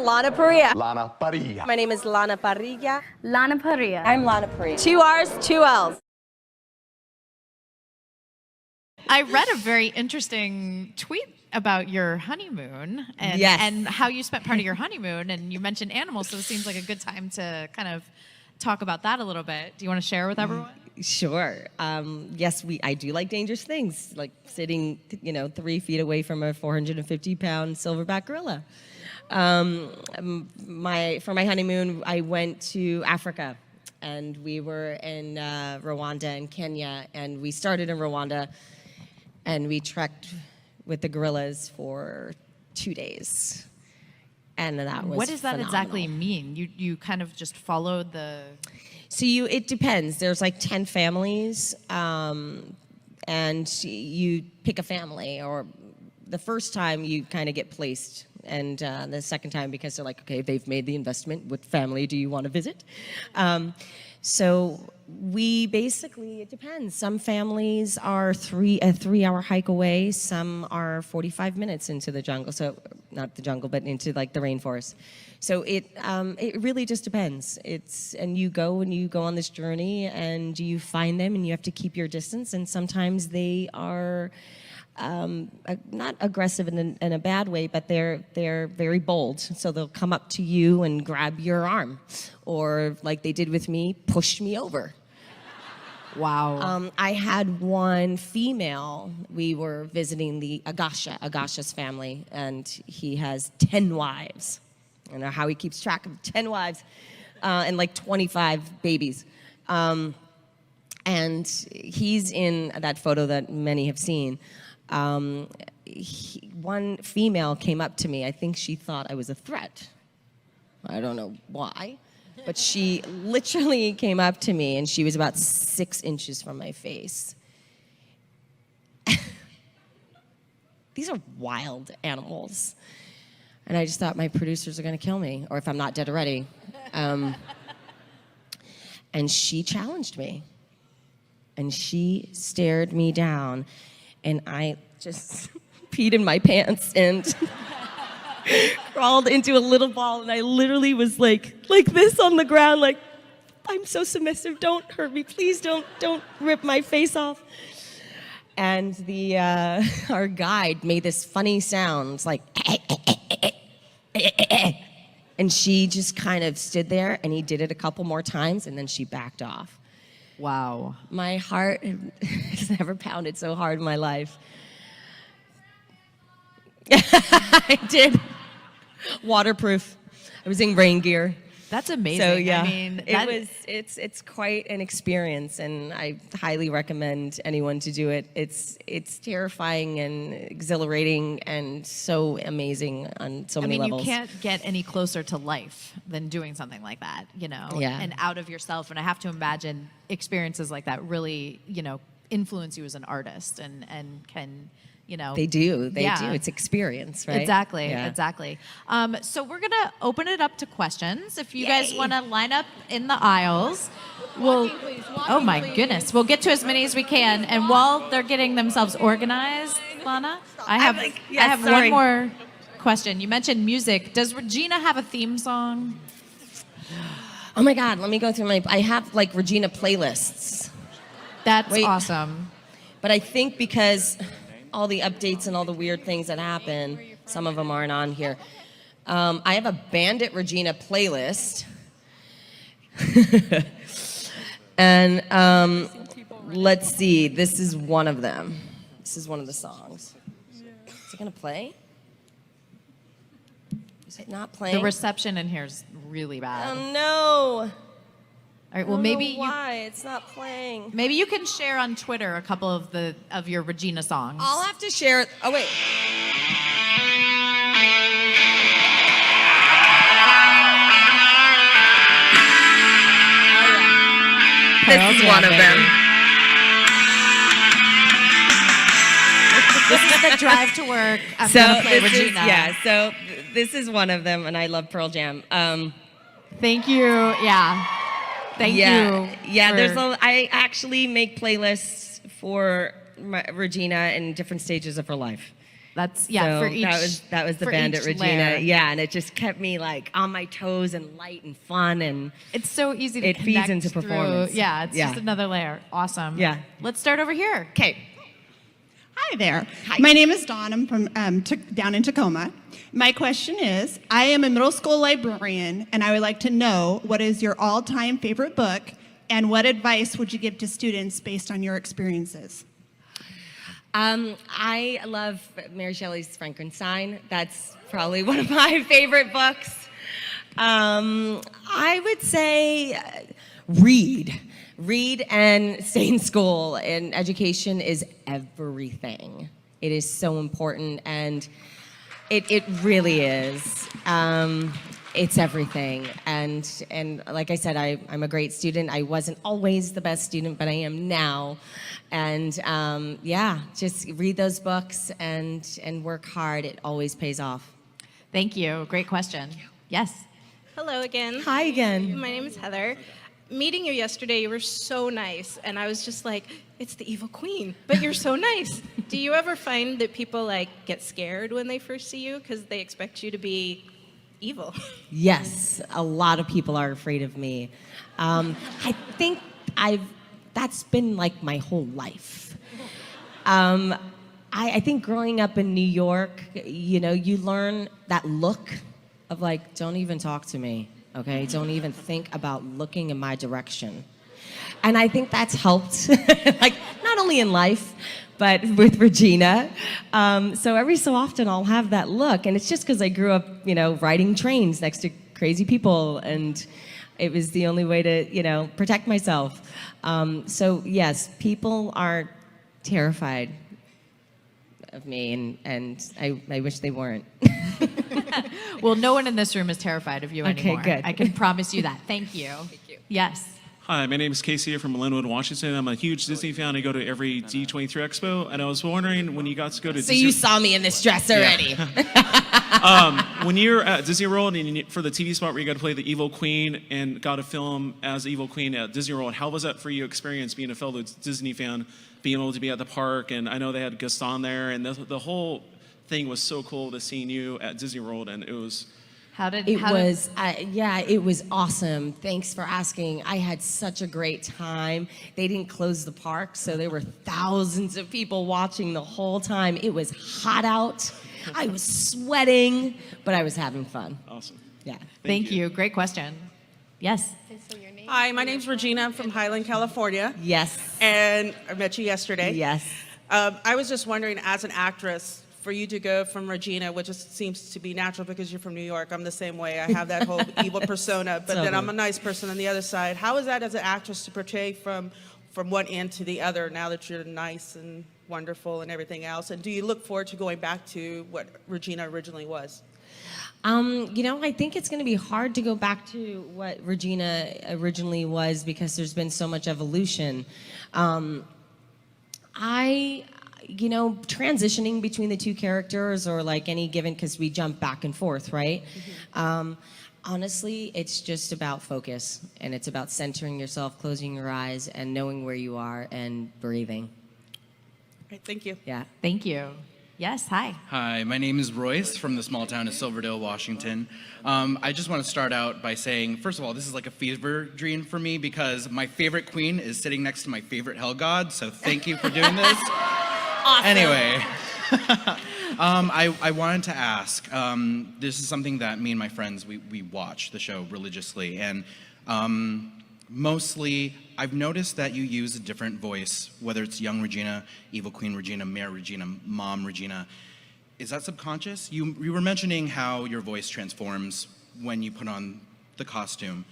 Lana Parrilla. Lana Parrilla. My name is Lana Parrilla. Lana Parrilla. I'm Lana Parrilla. 2 R's, 2 L's. I read a very interesting tweet about your honeymoon and, Yes. and how you spent part of your honeymoon, and you mentioned animals, so it seems like a good time to kind of talk about that a little bit. Do you want to share with everyone? Sure. Yes, I do like dangerous things, like sitting, 3 feet away from a 450-pound silverback gorilla. For my honeymoon, I went to Africa, and we were in Rwanda and Kenya, and we started in Rwanda, and we trekked with the gorillas for 2 days. And that was What does that phenomenal. exactly mean? You kind of just followed the... So it depends. There's like 10 families, and you pick a family, or the first time you kind of get placed, and the second time because they're like, okay, they've made the investment, what family do you want to visit? So we basically, it depends. Some families are a 3-hour hike away. Some are 45 minutes into the jungle. So not the jungle, but into like the rainforest. So it really just depends. And you go on this journey and you find them and you have to keep your distance. And sometimes they are not aggressive in a bad way, but they're very bold. So they'll come up to you and grab your arm, or like they did with me, push me over. Wow. I had one female. We were visiting the Agasha's family, and he has 10 wives. I don't know how he keeps track of 10 wives and like 25 babies. And he's in that photo that many have seen. One female came up to me. I think she thought I was a threat. I don't know why, but she literally came up to me, and she was about 6 inches from my face. These are wild animals. And I just thought my producers are going to kill me, or if I'm not dead already. And she challenged me. And she stared me down. And I just peed in my pants and crawled into a little ball. And I literally was like this on the ground, like, I'm so submissive. Don't hurt me. Please don't rip my face off. And our guide made this funny sound, like, and she just kind of stood there, and he did it a couple more times, and then she backed off. Wow. My heart has never pounded so hard in my life. I did. Waterproof. I was in rain gear. That's amazing. So yeah, I mean, it's quite an experience, and I highly recommend anyone to do it. It's terrifying and exhilarating and so amazing on so many levels. You can't get any closer to life than doing something like that, Yeah. and out of yourself. And I have to imagine experiences like that really, influence you as an artist and can. They do. Yeah. It's experience, right? Exactly, Yeah. exactly. So we're gonna open it up to questions. If you Yay. guys want to line up in the aisles, oh my goodness, we'll get to as many as we can. And while they're getting themselves organized, Lana, I have sorry. one more question. You mentioned music. Does Regina have a theme song? Oh my God, let me go through I have like Regina playlists. That's Wait. awesome. But I think because all the updates and all the weird things that happen, some of them aren't on here. I have a Bandit Regina playlist. And let's see, this is one of them. This is one of the songs. Is it gonna play? Is it not playing? The reception in here is really bad. Oh no! All right, well maybe why it's not playing. Maybe you can share on Twitter a couple of your Regina songs. I'll have to share it. Oh wait. This is one of them. This is the drive to work. I'm gonna play Regina. So this is one of them, and I love Pearl Jam. Thank you. Yeah. Thank you. Yeah, I actually make playlists for Regina in different stages of her life. That's So for each. that was the for Bandit each Regina. layer. Yeah, and it just kept me like on my toes and light and fun, and It's so easy to it feeds connect into through. performance. Yeah, it's Yeah. just another layer. Awesome. Yeah. Let's start over here. Okay. Hi there. Hi. My name is Dawn. I'm from down in Tacoma. My question is, I am a middle school librarian, and I would like to know what is your all-time favorite book, and what advice would you give to students based on your experiences? I love Mary Shelley's Frankenstein. That's probably one of my favorite books. I would say read and stay in school. And education is everything. It is so important, and it really is. It's everything. And like I said, I'm a great student. I wasn't always the best student, but I am now. And yeah, just read those books and work hard. It always pays off. Thank you. Great question. Yes. Hello again. Hi again. My name is Heather. Meeting you yesterday, you were so nice, and I was just like, it's the evil queen, but you're so nice. Do you ever find that people like get scared when they first see you because they expect you to be evil? Yes, a lot of people are afraid of me. I think that's been like my whole life. I think growing up in New York, you learn that look of like, don't even talk to me, okay? Don't even think about looking in my direction. And I think that's helped, like not only in life, but with Regina. So every so often I'll have that look, and it's just because I grew up, riding trains next to crazy people, and it was the only way to, protect myself. So yes, people are terrified of me, and I wish they weren't. Well, no one in this room is terrified of you anymore. good. I can promise you that. Thank you. Thank you. Yes. Hi, my name is Casey from Linwood, Washington. I'm a huge Disney fan. I go to every D23 Expo, and I was wondering when you got to go to So Disney. you saw me in this dress already. When you're at Disney World and for the TV spot where you got to play the Evil Queen and got to film as the Evil Queen at Disney World, how was that for you experience being a fellow Disney fan, being able to be at the park? And I know they had Gaston there, and the whole thing was so cool to seeing you at Disney World, and it was. It was awesome. Thanks for asking. I had such a great time. They didn't close the park, so there were thousands of people watching the whole time. It was hot out. I was sweating, but I was having fun. Awesome. Yeah. Thank you. Great question. Yes. Hi, my name's Regina. I'm from Highland, California. Yes. And I met you yesterday. Yes. I was just wondering, as an actress, for you to go from Regina, which just seems to be natural because you're from New York. I'm the same way. I have that whole evil persona, but then I'm a nice person on the other side. How is that as an actress to portray from one end to the other now that you're nice and wonderful and everything else? And do you look forward to going back to what Regina originally was? I think it's going to be hard to go back to what Regina originally was because there's been so much evolution. Transitioning between the two characters or like any given, because we jump back and forth, right? Mm-hmm. Honestly, it's just about focus, and it's about centering yourself, closing your eyes, and knowing where you are and breathing. Right, thank you. Yeah. Thank you. Yes. Hi. Hi, my name is Royce from the small town of Silverdale, Washington. I just want to start out by saying, first of all, this is like a fever dream for me because my favorite queen is sitting next to my favorite hell god, so thank you for doing this. Awesome. Anyway, I wanted to ask, this is something that me and my friends, we watch the show religiously, and mostly I've noticed that you use a different voice, whether it's young Regina, evil Queen Regina, Mayor Regina, Mom Regina. Is that subconscious? You were mentioning how your voice transforms when you put on the costume,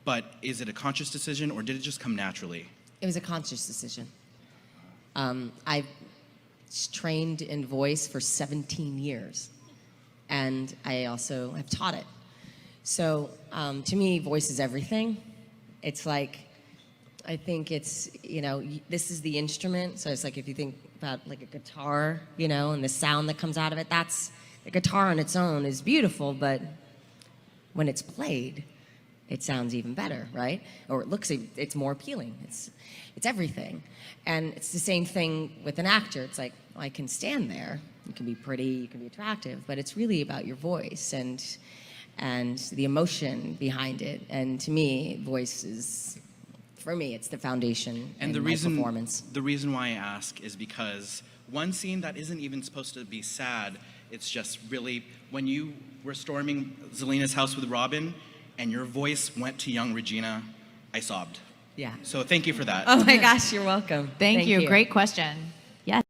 but is it a conscious decision or did it just come naturally? It was a conscious decision. I've trained in voice for 17 years, and I also have taught it. So to me, voice is everything. It's like, I think it's, this is the instrument. So it's like if you think about like a guitar, and the sound that comes out of it, that's, the guitar on its own is beautiful, but when it's played, it sounds even better, right? Or it's more appealing. It's everything. And it's the same thing with an actor. It's like, I can stand there, You can be pretty, you can be attractive, but it's really about your voice and the emotion behind it. And to me, voice is, for me, it's the foundation And in my performance. the reason why I ask is because one scene that isn't even supposed to be sad, it's just really, when you were storming Zelina's house with Robin and your voice went to young Regina, I sobbed. Yeah. So thank you for that. Oh my gosh, you're welcome. Thank you. Great question.